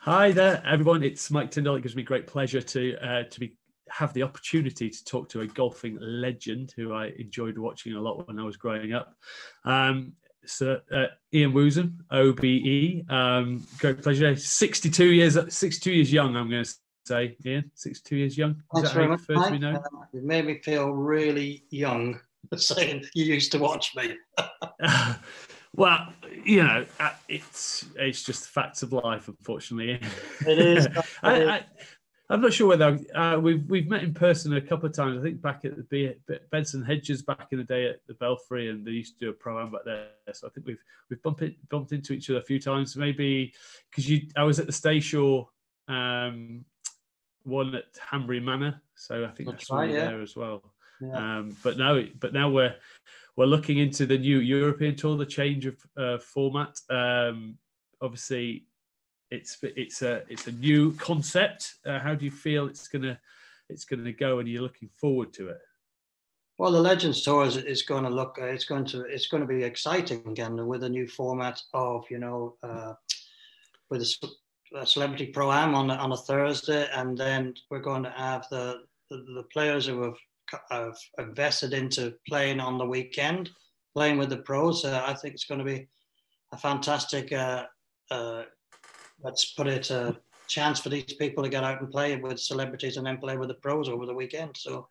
Hi there, everyone. It's Mike Tindall. It gives me great pleasure to have the opportunity to talk to a golfing legend who I enjoyed watching a lot when I was growing up. Ian Woosnam, OBE. Great pleasure. 62 years young. I'm going to say, Ian. 62 years young. Thanks very much, Mike. It made me feel really young saying you used to watch me. Well, you know, it's just the facts of life, unfortunately. It is. I'm not sure whether we've met in person a couple of times. I think back at the Benson Hedges back in the day at the Belfry, and they used to do a pro-am back there. So I think we've bumped into each other a few times. Maybe because I was at the Stayshore one at Handbrake Manor, so I think that's right, there as well. Yeah. But now we're looking into the new European Tour, the change of format. Obviously, it's a new concept. How do you feel it's gonna go, and you're looking forward to it? Well, the Legends Tour is going to look. It's going to be exciting again with a new format of with a celebrity pro-am on a Thursday, and then we're going to have the players who have invested into playing on the weekend, playing with the pros. I think it's going to be a fantastic, let's put it, a chance for these people to get out and play with celebrities and then play with the pros over the weekend. So,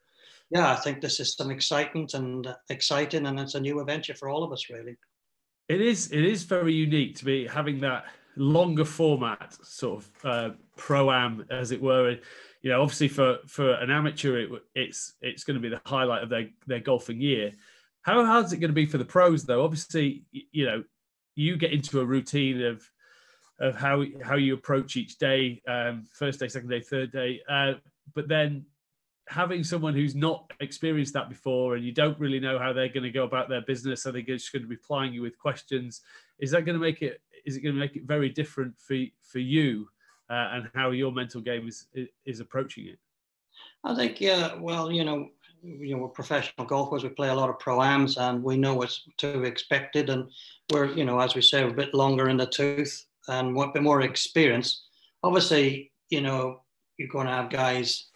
yeah, I think this is some excitement and exciting, and it's a new adventure for all of us, really. It is very unique to be having that longer format, sort of pro-am, as it were. You know, obviously for an amateur, it's going to be the highlight of their golfing year. How hard is it going to be for the pros, though? Obviously, you know, you get into a routine of how you approach each day, first day, second day, third day, but then having someone who's not experienced that before, and you don't really know how they're going to go about their business, are they just going to be plying you with questions? Is it going to make it very different for you? And how your mental game is approaching it? I think, yeah. Well, we're professional golfers. We play a lot of pro-ams, and we know what's to be expected. And we're, as we say, we're a bit longer in the tooth and a bit more experience. Obviously, you're going to have guys.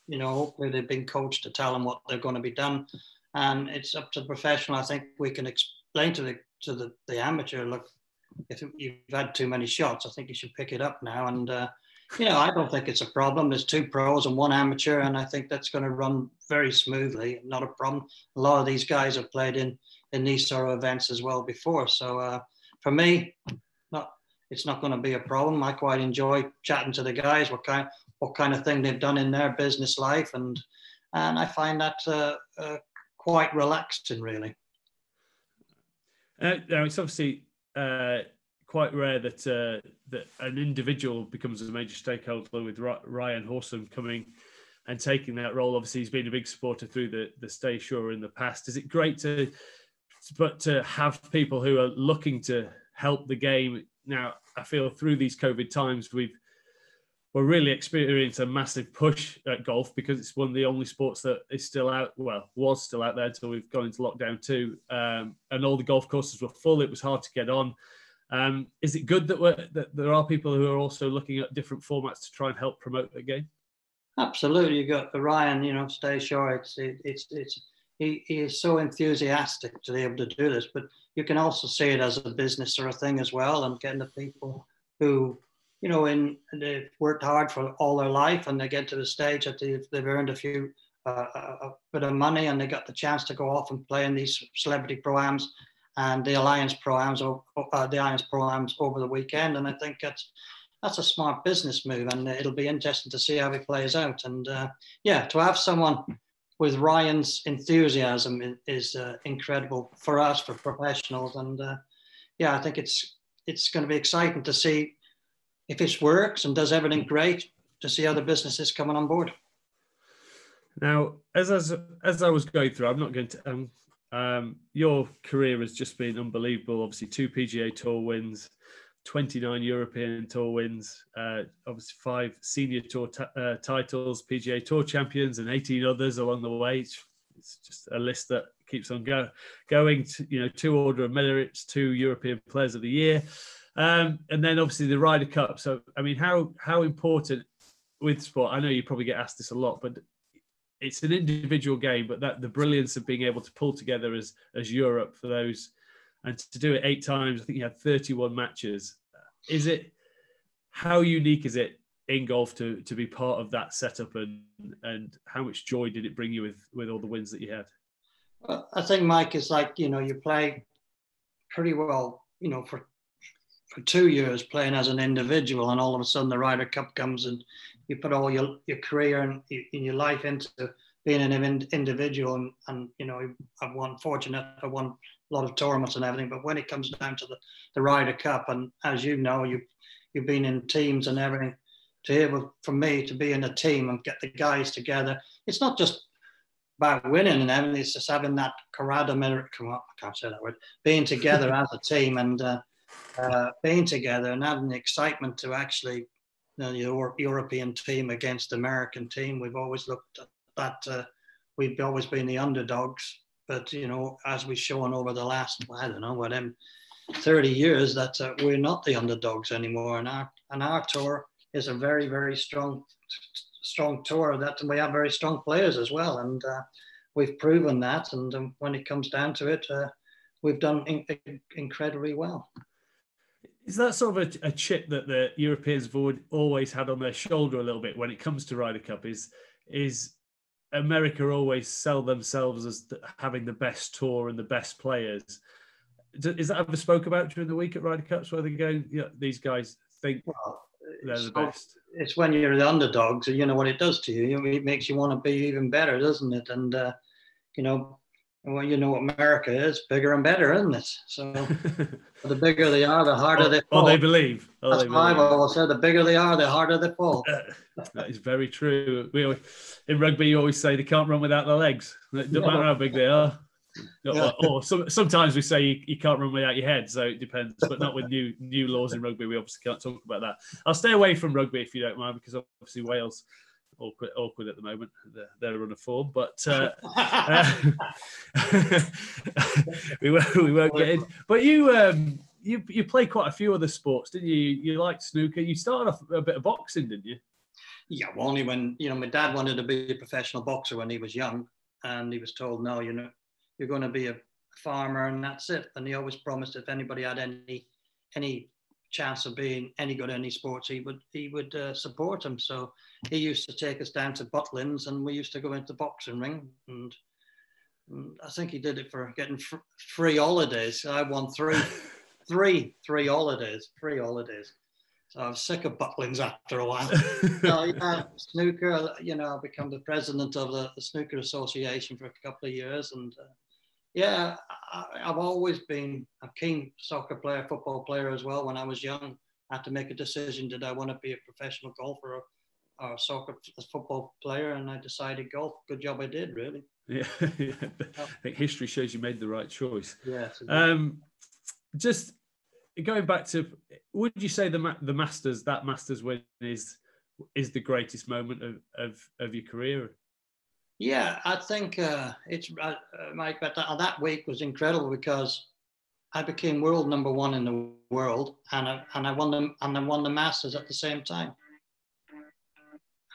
Hopefully they've been coached to tell them what they're going to be done, and it's up to the professional. I think we can explain to the amateur, look, if you've had too many shots, I think you should pick it up now. And, I don't think it's a problem. There's two pros and one amateur, and I think that's going to run very smoothly. Not a problem. A lot of these guys have played in these sort of events as well before. So for me, it's not going to be a problem. I quite enjoy chatting to the guys, what kind of thing they've done in their business life. And I find that quite relaxing, really. Now, it's obviously quite rare that an individual becomes a major stakeholder, with Ryan Horsam coming and taking that role. Obviously, he's been a big supporter through the Stayshore in the past. Is it great to have people who are looking to help the game? Now, I feel through these COVID times, we're really experiencing a massive push at golf, because it's one of the only sports that is still out. Well, was still out there until we've gone into lockdown too, and all the golf courses were full. It was hard to get on. Is it good that there are people who are also looking at different formats to try and help promote the game? Absolutely, you got the Ryan, Stayshore. He is so enthusiastic to be able to do this, but you can also see it as a business sort of thing as well, and getting the people who, they've worked hard for all their life, and they get to the stage that they've earned a bit of money, and they got the chance to go off and play in these celebrity pro-ams and the Alliance pro-ams over the weekend. And I think that's a smart business move, and it'll be interesting to see how it plays out. And to have someone with Ryan's enthusiasm is incredible for us, for professionals. And I think it's going to be exciting to see if it works and does everything great, to see other businesses coming on board. Now, as I was going through, I'm not going to. Your career has just been unbelievable. Obviously, 2 PGA Tour wins, 29 European Tour wins, obviously 5 Senior Tour titles, PGA Tour champions, and 18 others along the way. It's just a list that keeps on going. 2 Order of Merit, 2 European Players of the Year. And then obviously the Ryder Cup. So, I mean, how important with sport, I know you probably get asked this a lot, but it's an individual game, but that the brilliance of being able to pull together as Europe for those, and to do it 8 times, I think you had 31 matches. How unique is it in golf to be part of that setup, and how much joy did it bring you with all the wins that you had? Well, I think, Mike, is like, you play pretty well, for 2 years playing as an individual, and all of a sudden the Ryder Cup comes and you put all your career and your life into being an individual. And I won a lot of tournaments and everything, but when it comes down to the Ryder Cup, and as you know, you've been in teams and everything, for me to be in a team and get the guys together, it's not just about winning and everything, it's just having that camaraderie, I can't say that word, being together as a team, and being together and having the excitement to actually, the European team against the American team. We've always looked at that. We've always been the underdogs, but as we've shown over the last, 30 years, that we're not the underdogs anymore. And our tour is a very, very strong tour. That we have very strong players as well, and we've proven that. And when it comes down to it, we've done incredibly well. Is that sort of a chip that the Europeans have always had on their shoulder a little bit when it comes to Ryder Cup? Is America always sell themselves as having the best tour and the best players? Is that ever spoke about during the week at Ryder Cups, where they go, these guys think they're the best? It's when you're the underdogs, you know what it does to you. It makes you want to be even better, doesn't it? And well, you know what America is, bigger and better, isn't it? So the bigger they are, the harder they fall. They believe. That's why I've always said, the bigger they are, the harder they fall. That is very true. In rugby, you always say they can't run without their legs. It doesn't matter how big they are. Yeah. Or sometimes we say you can't run without your head, so it depends. But not with new laws in rugby. We obviously can't talk about that. I'll stay away from rugby if you don't mind, because obviously Wales awkward at the moment. They're on a form, but we won't get in. But you play quite a few other sports, didn't you? You liked snooker. You started off a bit of boxing, didn't you? Yeah, well, only when my dad wanted to be a professional boxer when he was young, and he was told, no, you're going to be a farmer and that's it. And he always promised if anybody had any chance of being any good at any sports, he would support him. So he used to take us down to Butlins, and we used to go into the boxing ring. And I think he did it for getting free holidays. I won three holidays. So I was sick of Butlins after a while. So, snooker, I've become the president of the Snooker Association for a couple of years. And I've always been a keen soccer player, football player as well. When I was young, I had to make a decision. Did I want to be a professional golfer or a football player? And I decided golf. Good job I did, really. Yeah. I think history shows you made the right choice. Yes. Just going back to, would you say the Masters win is the greatest moment of your career? Yeah, I think it's Mike. But that week was incredible because I became world number one in the world, and I won the Masters at the same time.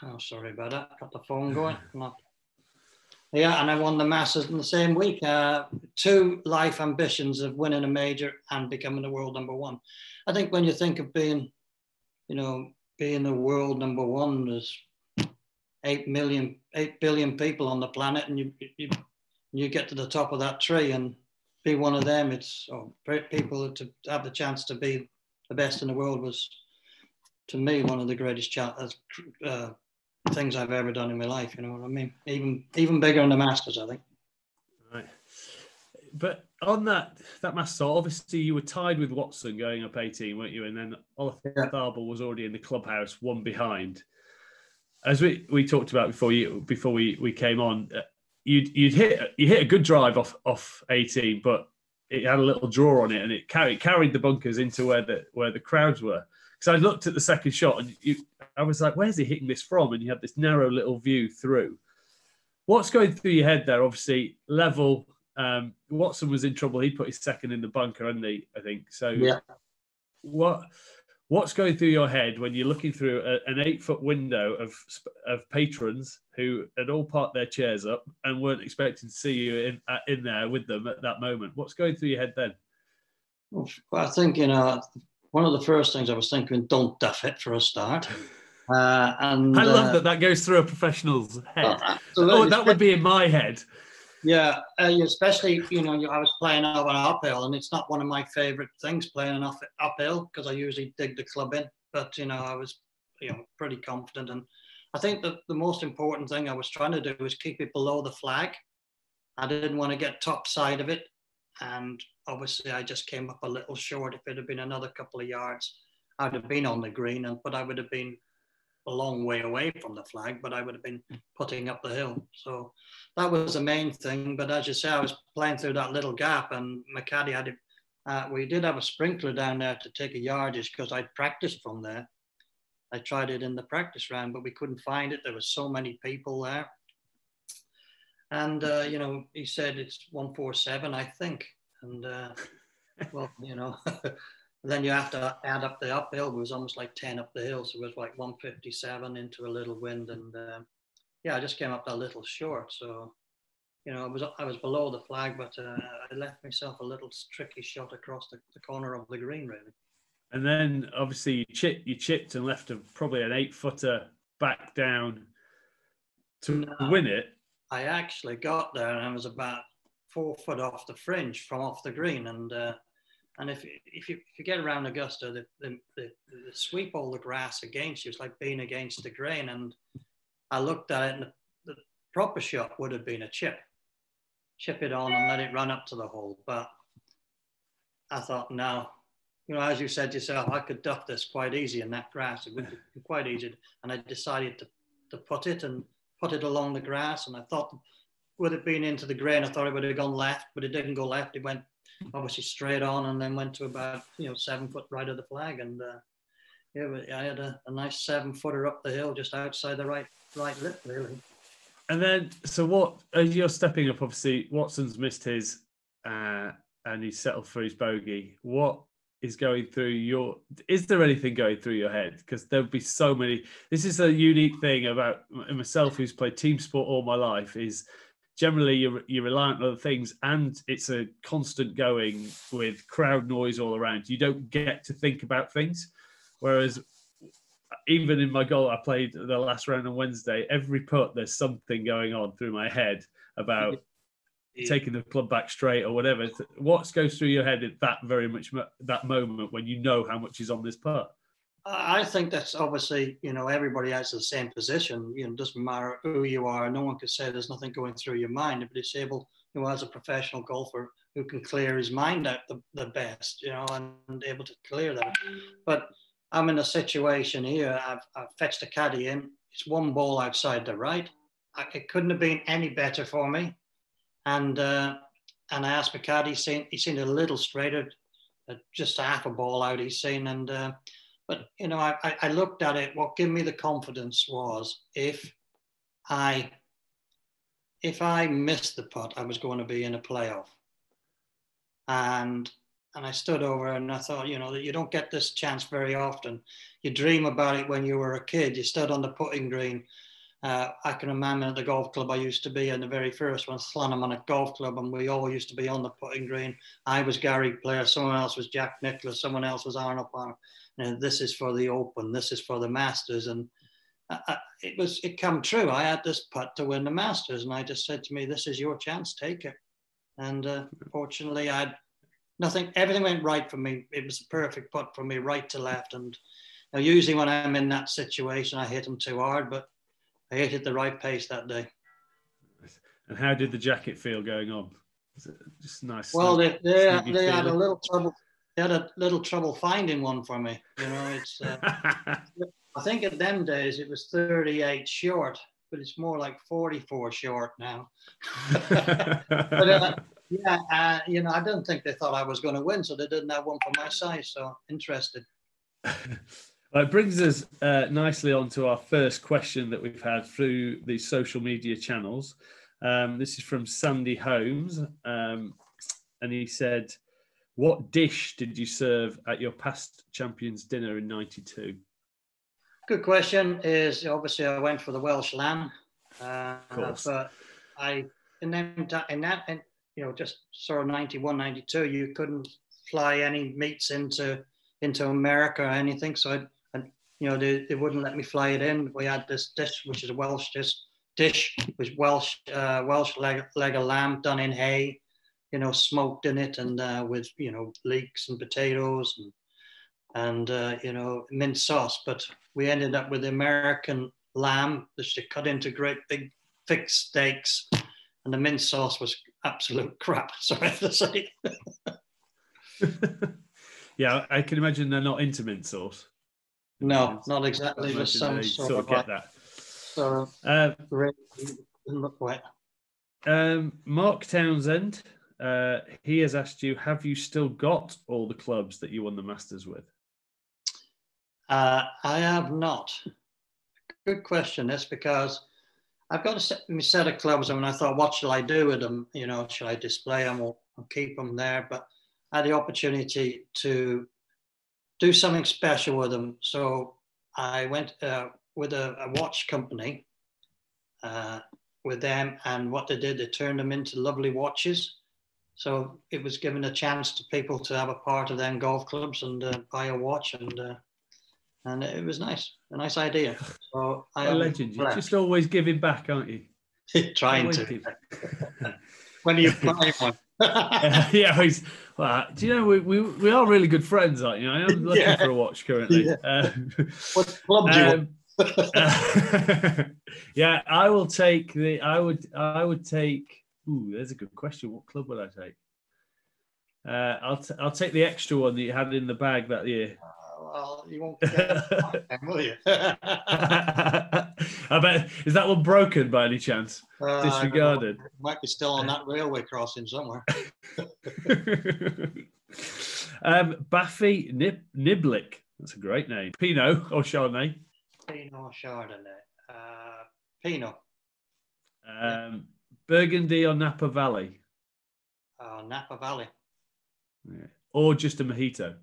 Oh, sorry about that. Got the phone going. Yeah, and I won the Masters in the same week. 2 life ambitions of winning a major and becoming the world number one. I think when you think of being the world number one, there's 8 billion people on the planet, and you get to the top of that tree and be one of them. People to have the chance to be the best in the world was, to me, one of the greatest things I've ever done in my life. You know what I mean? Even bigger than the Masters, I think. Right. But on that Masters, obviously you were tied with Watson going up 18, weren't you? And then Oliver Tharbell was already in the clubhouse, one behind. As we talked about before we came on, you hit a good drive off 18, but it had a little draw on it, and it carried the bunkers into where the crowds were. Because I looked at the second shot, and I was like, "Where's he hitting this from?" And you had this narrow little view through. What's going through your head there? Obviously, level. Watson was in trouble. He put his second in the bunker, hadn't he? I think so. Yeah. what's going through your head when you're looking through an 8-foot window of patrons who had all parked their chairs up and weren't expecting to see you in there with them at that moment? What's going through your head then? Well, I think, one of the first things I was thinking, don't duff it for a start. And I love that goes through a professional's head. Oh, that would be in my head. Yeah, especially, I was playing over an uphill, and it's not one of my favorite things, playing an uphill, because I usually dig the club in. But, I was, pretty confident. And I think that the most important thing I was trying to do was keep it below the flag. I didn't want to get top side of it. And obviously, I just came up a little short. If it had been another couple of yards, I'd have been on the green, but I would have been a long way away from the flag, but I would have been putting up the hill. So that was the main thing. But as you say, I was playing through that little gap, and my caddy had we did have a sprinkler down there to take a yardage, because I'd practiced from there. I tried it in the practice round, but we couldn't find it. There were so many people there. And, he said it's 147, I think. And, well, then you have to add up the uphill. It was almost like 10 up the hill. So it was like 157 into a little wind. And I just came up a little short. So, I was below the flag, but I left myself a little tricky shot across the corner of the green, really. And then obviously you chipped and left probably an 8-footer back down to win it. I actually got there, and I was about 4 foot off the fringe from off the green. And if you get around Augusta, the sweep all the grass against you. It's like being against the grain. And I looked at it, and the proper shot would have been a chip it on and let it run up to the hole. But I thought, no, as you said yourself, I could duff this quite easy in that grass. It would be quite easy. And I decided to put it along the grass. And I thought, would it been into the grain? I thought it would have gone left, but it didn't go left. It went obviously straight on, and then went to about 7 foot right of the flag. And I had a nice 7-footer up the hill, just outside the right lip, really. And then, so what? As you're stepping up, obviously Watson's missed his, and he's settled for his bogey. What is going through is there anything going through your head? Because there'll be so many. This is a unique thing about myself, who's played team sport all my life, is generally you're reliant on other things, and it's a constant going with crowd noise all around. You don't get to think about things. Whereas even in my goal, I played the last round on Wednesday, every putt, there's something going on through my head about taking the club back straight or whatever. What goes through your head at that moment when you know how much is on this putt? I think that's obviously, everybody has the same position. It doesn't matter who you are. No one can say there's nothing going through your mind. But it's able, as a professional golfer who can clear his mind out the best, and able to clear that. But I'm in a situation here. I've fetched a caddy in. It's one ball outside the right. It couldn't have been any better for me. And I asked my caddy. He seemed a little straighter, just a half a ball out. He's seen. And but I looked at it. What gave me the confidence was if I missed the putt, I was going to be in a playoff. And I stood over and I thought, that you don't get this chance very often. You dream about it when you were a kid. You stood on the putting green. I can remember at the golf club I used to be in, the very first one, Slanaman Golf Club, and we all used to be on the putting green. I was Gary Player, someone else was Jack Nicklaus, someone else was Arnold Palmer. And this is for the Open, this is for the Masters. And it come true. I had this putt to win the Masters, and I just said to me, this is your chance, take it. And fortunately, everything went right for me. It was a perfect putt for me, right to left. And usually when I'm in that situation, I hit them too hard, but I hit it the right pace that day. And how did the jacket feel going on? Was it just nice? Well, they had a little trouble. They had a little trouble finding one for me. It's. I think at them days it was 38 short, but it's more like 44 short now. But I don't think they thought I was going to win, so they didn't have one for my size. So interested. Well, it brings us nicely on to our first question that we've had through the social media channels. This is from Sandy Holmes, and he said, What dish did you serve at your past champions dinner in '92? Good question. Is obviously I went for the Welsh lamb, Of course. but I in that just sort of 91, 92, you couldn't fly any meats into America or anything, so they wouldn't let me fly it in. We had this dish, which is a Welsh dish, which Welsh leg of lamb done in hay, smoked in it, and with leeks and potatoes and mint sauce. But we ended up with the American lamb, which they cut into great big thick steaks, and the mint sauce was absolute crap. Sorry to say. Yeah, I can imagine they're not into mint sauce. No, not exactly. Just some sort of get that. Mark Townsend, he has asked you, have you still got all the clubs that you won the Masters with? I have not. Good question. That's because I've got a set of clubs, and I thought, what shall I do with them? Shall I display them or keep them there? But I had the opportunity to do something special with them. So I went with a watch company with them, and what they did, they turned them into lovely watches. So it was given a chance to people to have a part of them golf clubs and buy a watch, and it was nice, a nice idea. So a legend. You're just always giving back, aren't you? Trying to. When are you buying one? Yeah, well, do you know we are really good friends, aren't you? I am looking for a watch currently. Yeah. What club do you want? Yeah, I will take I would take. Ooh, there's a good question. What club would I take? I'll take the extra one that you had in the bag that year. Well, you won't get it back, will you? I bet. Is that one broken by any chance? Disregarded. It might be still on that railway crossing somewhere. Baffy Niblick. That's a great name. Pinot or Chardonnay? Pinot or Chardonnay? Pinot. Burgundy or Napa Valley? Napa Valley. Yeah. Or just a mojito?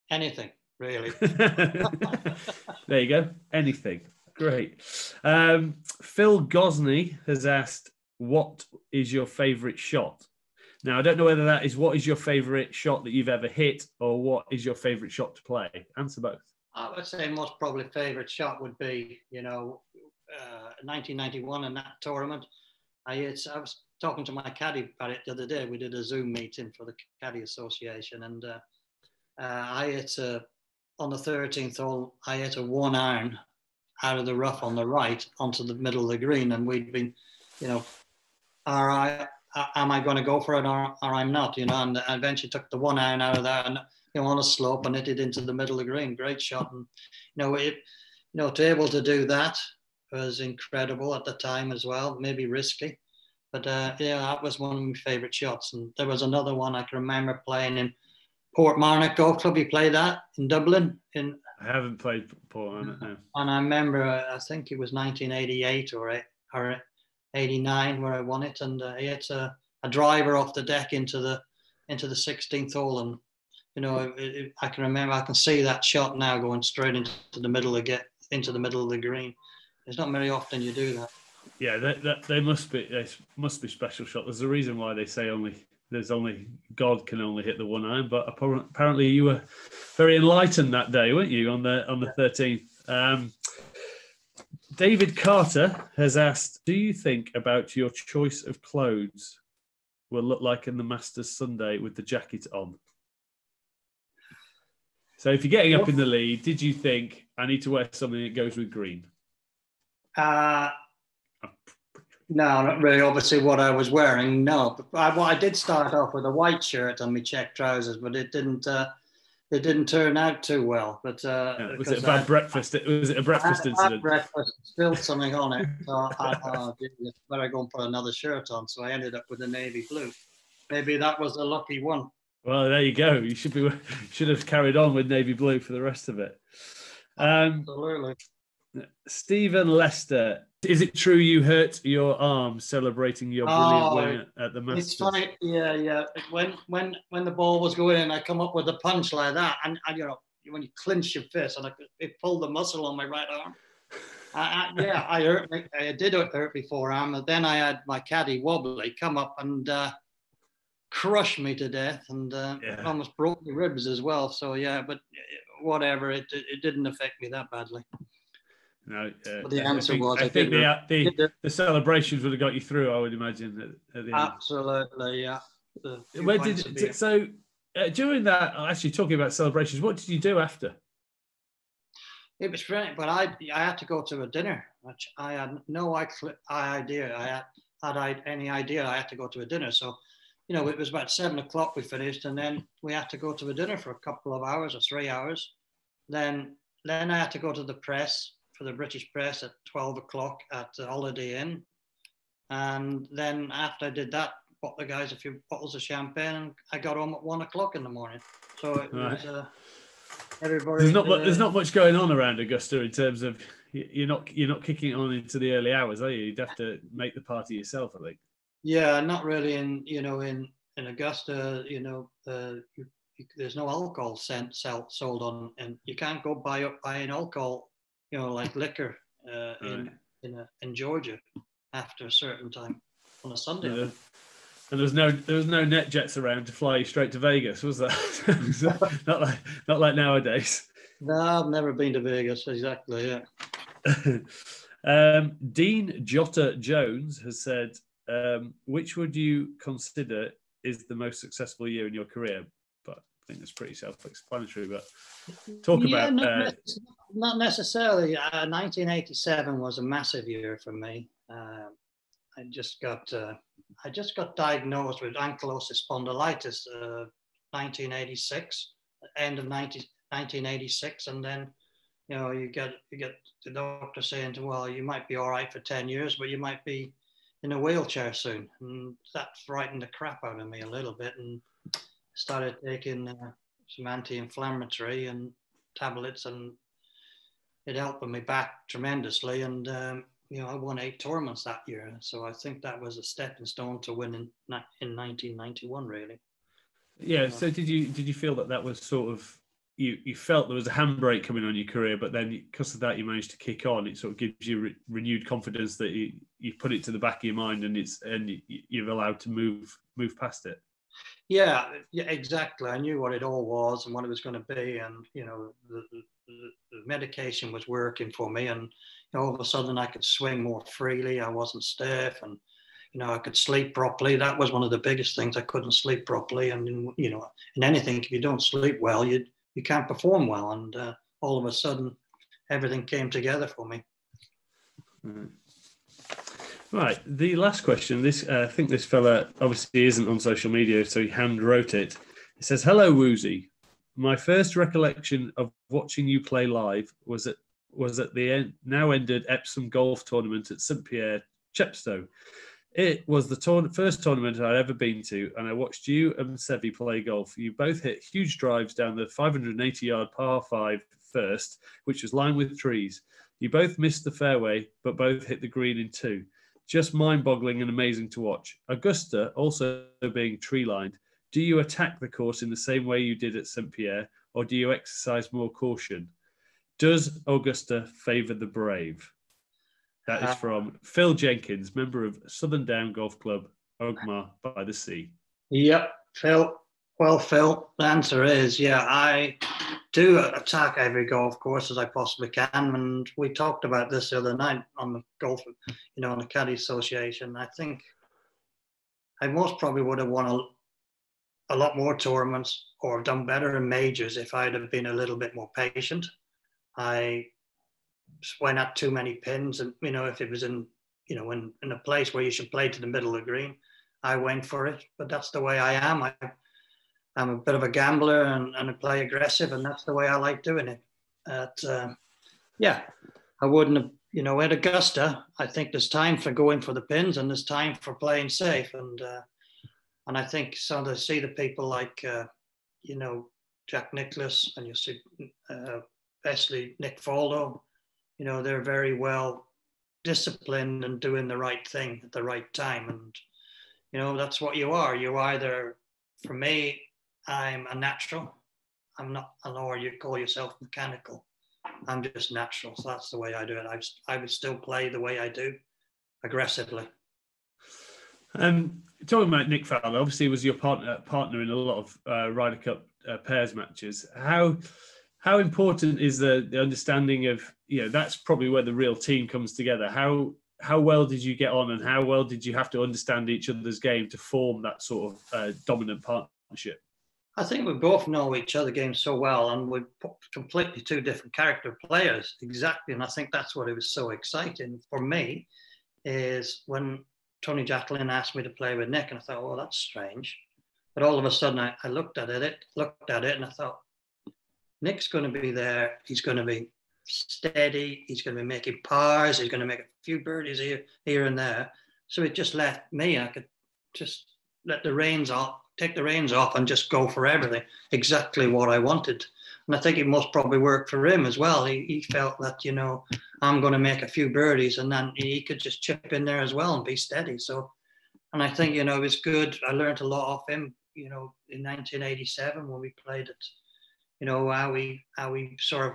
Anything, really. There you go. Anything. Great. Phil Gosney has asked, what is your favourite shot? Now, I don't know whether that is what is your favourite shot that you've ever hit or what is your favourite shot to play. Answer both. I would say most probably favourite shot would be, 1991 in that tournament. I was talking to my caddy about it the other day. We did a Zoom meeting for the Caddy Association, and I hit on the 13th hole. I hit a 1 iron out of the rough on the right onto the middle of the green, and we'd been, am I going to go for it or I'm not? And I eventually took the 1 iron out of that, and on a slope and hit it into the middle of the green. Great shot, and to be able to do that was incredible at the time as well. Maybe risky, but that was one of my favourite shots. And there was another one I can remember playing in Portmarnock Golf Club. You play that in Dublin? I haven't played Portmarnock, no. And I remember, I think it was 1988 or 89 where I won it, and he hit a driver off the deck into the 16th hole, and I can remember, I can see that shot now going straight into the middle of the green. It's not very often you do that. Yeah, they must be special shot. There's a reason why they say God can only hit the 1 iron, but apparently you were very enlightened that day, weren't you, on the 13th? David Carter has asked, do you think about your choice of clothes will look like in the Masters Sunday with the jacket on? So if you're getting up in the lead, did you think, I need to wear something that goes with green? No, not really. Obviously, what I was wearing, no. But I did start off with a white shirt and my check trousers, but it didn't turn out too well. But was it a bad breakfast? Was it a breakfast incident? Breakfast, spilled something on it. So I thought, better go and put another shirt on. So I ended up with a navy blue. Maybe that was a lucky one. Well, there you go. You should have carried on with navy blue for the rest of it. Absolutely. Stephen Lester, is it true you hurt your arm celebrating your brilliant win at the Masters? It's funny, yeah. When the ball was going in, I come up with a punch like that, and you know, when you clinch your fist, and it pulled the muscle on my right arm. I did hurt my forearm, and then I had my caddy Wobbly come up and crushed me to death, and almost broke my ribs as well. So yeah, but whatever, it didn't affect me that badly. No, but the answer I think the celebrations would have got you through, I would imagine. At the end. Absolutely, yeah. During that, actually talking about celebrations, what did you do after? It was brilliant, but I had to go to a dinner, which I had no idea. Any idea I had to go to a dinner. So, you know, it was about 7 o'clock we finished, and then we had to go to a dinner for a couple of hours or 3 hours. Then I had to go to the press, for the British press, at 12 o'clock at the Holiday Inn. And then after I did that, bought the guys a few bottles of champagne, and I got home at 1 o'clock in the morning. So it was everybody. There's not much going on around Augusta in terms of you're not kicking it on into the early hours, are you? You'd have to make the party yourself, I think. Yeah, not really. In Augusta, there's no alcohol sold on, and you can't go buying alcohol, like liquor in Georgia after a certain time on a Sunday. And there was no net jets around to fly you straight to Vegas, was there? not like nowadays. No, I've never been to Vegas. Exactly, yeah. Dean Jota Jones has said, which would you consider is the most successful year in your career? But I think that's pretty self-explanatory. But not necessarily. 1987 was a massive year for me. I just got diagnosed with ankylosing spondylitis 1986, end of 1986, and then you get the doctor saying, well, you might be all right for 10 years, but you might be in a wheelchair soon, and that frightened the crap out of me a little bit, and started taking some anti-inflammatory and tablets, and it helped me back tremendously, and I won 8 tournaments that year. So I think that was a stepping stone to winning in 1991, really. Yeah. So did you feel that was sort of, you felt there was a handbrake coming on your career, but then because of that you managed to kick on? It sort of gives you renewed confidence that you put it to the back of your mind, and you're allowed to move past it. Yeah, exactly. I knew what it all was and what it was going to be, and the medication was working for me, and all of a sudden I could swing more freely. I wasn't stiff, and I could sleep properly. That was one of the biggest things. I couldn't sleep properly, and in anything, if you don't sleep well, you can't perform well. And all of a sudden, everything came together for me. Right. The last question. I think this fella obviously isn't on social media, so he hand wrote it. It says, "Hello, Woosie. My first recollection of watching you play live was at the now ended Epsom golf tournament at St Pierre, Chepstow. It was the first tournament I'd ever been to, and I watched you and Sevi play golf. You both hit huge drives down the 580-yard par 5 first, which was lined with trees. You both missed the fairway, but both hit the green in 2. Just mind-boggling and amazing to watch. Augusta, also being tree-lined, do you attack the course in the same way you did at St Pierre, or do you exercise more caution? Does Augusta favour the brave?" That is from Phil Jenkins, member of Southern Down Golf Club, Ogmar by the Sea. Yep, Phil. Well, Phil, the answer is, I do attack every golf course as I possibly can. And we talked about this the other night on the golf, on the Caddy Association. I think I most probably would have won a lot more tournaments or done better in majors if I'd have been a little bit more patient. I went at too many pins, and if it was in a place where you should play to the middle of the green, I went for it. But that's the way I am. I'm a bit of a gambler, and I play aggressive, and that's the way I like doing it. I wouldn't have, at Augusta, I think there's time for going for the pins, and there's time for playing safe, and I think so. To see the people like Jack Nicklaus, and you see especially Nick Faldo, they're very well disciplined and doing the right thing at the right time. And, that's what you are. You either, for me, I'm a natural. I'm not, or you call yourself mechanical. I'm just natural. So that's the way I do it. I would still play the way I do, aggressively. Talking about Nick Faldo, obviously he was your partner in a lot of Ryder Cup pairs matches. How important is the understanding of, that's probably where the real team comes together. How well did you get on, and how well did you have to understand each other's game to form that sort of dominant partnership? I think we both know each other game so well, and we're completely two different character players. Exactly. And I think that's what it was so exciting for me, is when Tony Jacqueline asked me to play with Nick, and I thought, oh, that's strange. But all of a sudden I looked at it and I thought, Nick's going to be there. He's going to be steady. He's going to be making pars. He's going to make a few birdies here and there. So it just left me. I could just take the reins off and just go for everything. Exactly what I wanted. And I think it must probably work for him as well. He felt that, I'm going to make a few birdies, and then he could just chip in there as well and be steady. So, and I think, it was good. I learned a lot off him, in 1987 when we played it. How we sort of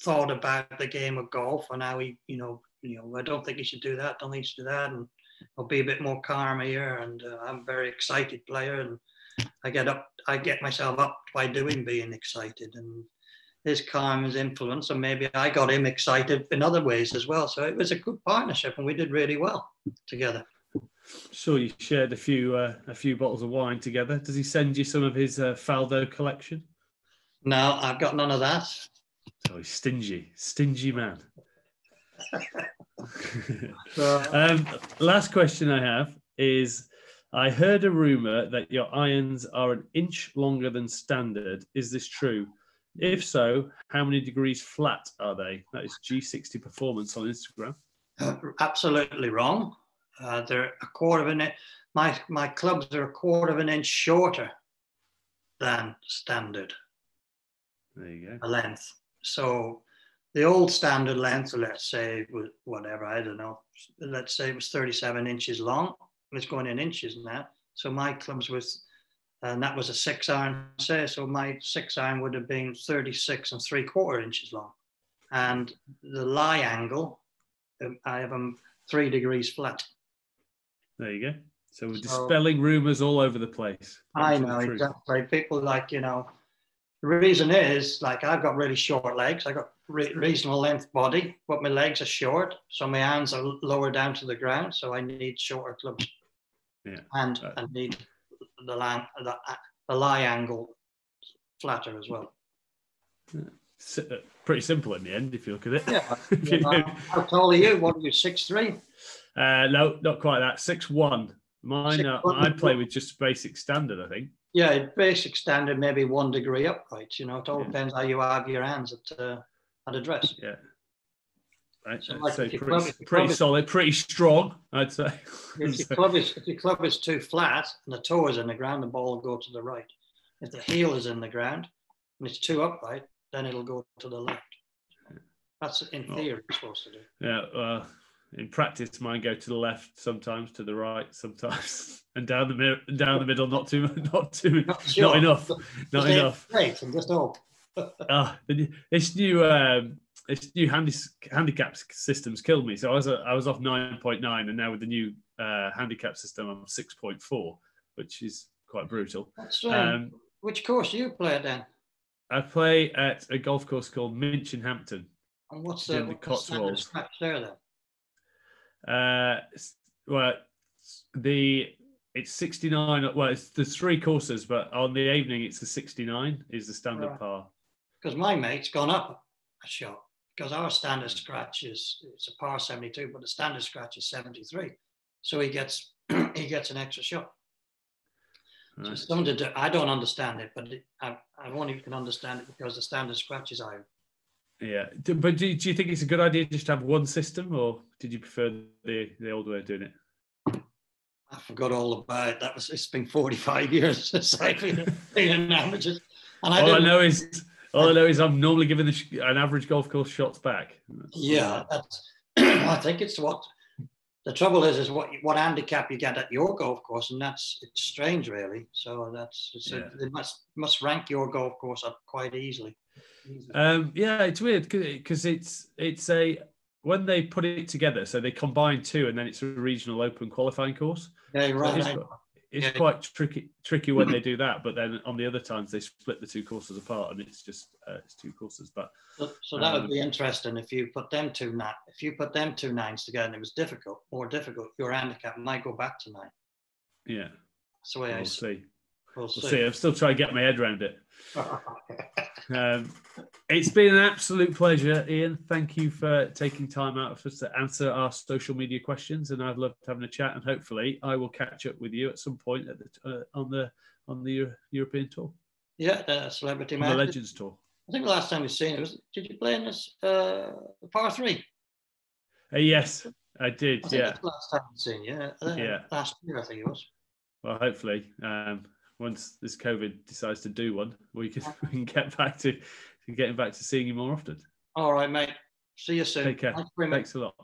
thought about the game of golf, and how we, I don't think you should do that. Don't think you should do that. And I'll be a bit more calm here. And I'm a very excited player, and I get myself up by being excited, and his calm, his influence, and maybe I got him excited in other ways as well. So it was a good partnership, and we did really well together. Sure, you shared a few bottles of wine together. Does he send you some of his Faldo collection? No, I've got none of that. Oh, he's stingy man. Last question I have is, I heard a rumour that your irons are an inch longer than standard. Is this true? If so, how many degrees flat are they? That is G60 Performance on Instagram. Absolutely wrong. They're a quarter of an inch. My clubs are a quarter of an inch shorter than standard. There you go. A length. So the old standard length, let's say, whatever, I don't know. Let's say it was 37 inches long. It's going in inches now. So my clubs and that was a 6-iron, say. So my 6-iron would have been 36 3/4 inches long. And the lie angle, I have them 3 degrees flat. There you go. So we're dispelling rumours all over the place. I know, exactly. People the reason is, I've got really short legs. I've got reasonable length body, but my legs are short. So my hands are lower down to the ground. So I need shorter clubs. Yeah. And I need the lie angle flatter as well. Pretty simple in the end, if you look at it. Yeah. How tall are you? What are you, 6'3"? No, not quite that. 6'1". Mine, I play with just basic standard, I think. Yeah, basic standard, maybe 1 degree upright. It all depends how you have your hands at address. Yeah. Right. So pretty solid, pretty strong, I'd say. If your club is too flat and the toe is in the ground, the ball will go to the right. If the heel is in the ground and it's too upright, then it'll go to the left. That's in theory you're supposed to do. Yeah. In practice, mine go to the left sometimes, to the right sometimes, and down the middle. Not enough. Not enough. Great, and just all. This new handicap systems killed me. So I was off 9.9, and now with the new handicap system, I'm 6.4, which is quite brutal. That's right. Which course do you play at then? I play at a golf course called Minchinhampton. And what's the Cotswolds scratch there then? Well, it's 69. Well, there's 3 courses, but on the evening it's the 69 is the standard par. Because my mate's gone up a shot, because our standard scratch it's a par 72, but the standard scratch is 73, so he gets an extra shot. Right. So I don't understand it, but I only can understand it because the standard scratch is higher. Yeah, but do you think it's a good idea just to have one system, or did you prefer the old way of doing it? I forgot all about it. It's been 45 years since I've been an amateur. And all I know is All I know is I'm normally giving an average golf course shots back. Yeah, that's, I think it's what the trouble is what handicap you get at your golf course, and it's strange, really. So they must rank your golf course up quite easily. Yeah, it's weird because it's a when they put it together, so they combine two, and then it's a regional open qualifying course. Yeah, right. So it's quite tricky when they do that, but then on the other times they split the two courses apart, and it's just it's two courses. But so that would be interesting if you put them two nines together, and it was more difficult. Your handicap might go back to 9. Yeah, that's the way I see. We'll see. see. I'm still trying to get my head around it. It's been an absolute pleasure, Ian. Thank you for taking time out for us to answer our social media questions, and I've loved having a chat. And hopefully, I will catch up with you at some point on the European tour. Yeah, the Celebrity Match, the Legends Tour. I think the last time we've seen it was. Did you play in this par 3? Yes, I did. That's the last time we've seen you. Last year, I think it was. Well, hopefully, once this COVID decides to do one, we can get back to getting back to seeing you more often. All right, mate. See you soon. Take care. Thanks a lot.